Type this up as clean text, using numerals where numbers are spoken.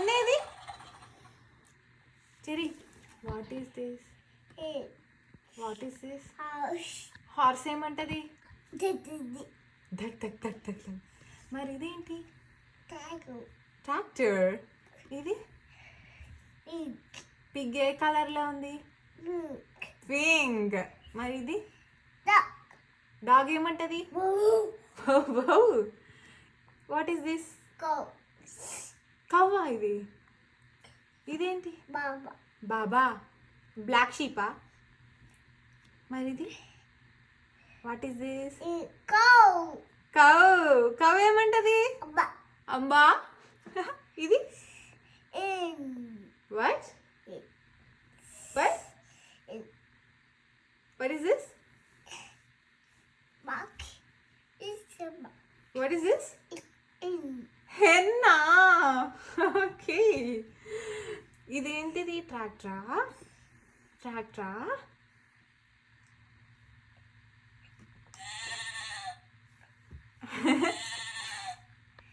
హెన్నేది చెరి what is this horse ఏమంటది ధక్ ధక్ ధక్ ధక్ మరి ఇదేంటి ట్రాక్టర్ ఇది పిగ్ ఏ కలర్లో ఉంది పింక్ మరి ఇది డాగ్ ఏమంటది వాట్ ఈస్ దిస్ కవ్వా ఇది ఇదేంటి బాబా బ్లాక్ షీపా మరి ఇది వాట్ ఈస్ దిస్ కవ్ ఏమంటది అంబా ఇది what what is this what is this henna okay ఇదేంటిది ట్రాక్టరా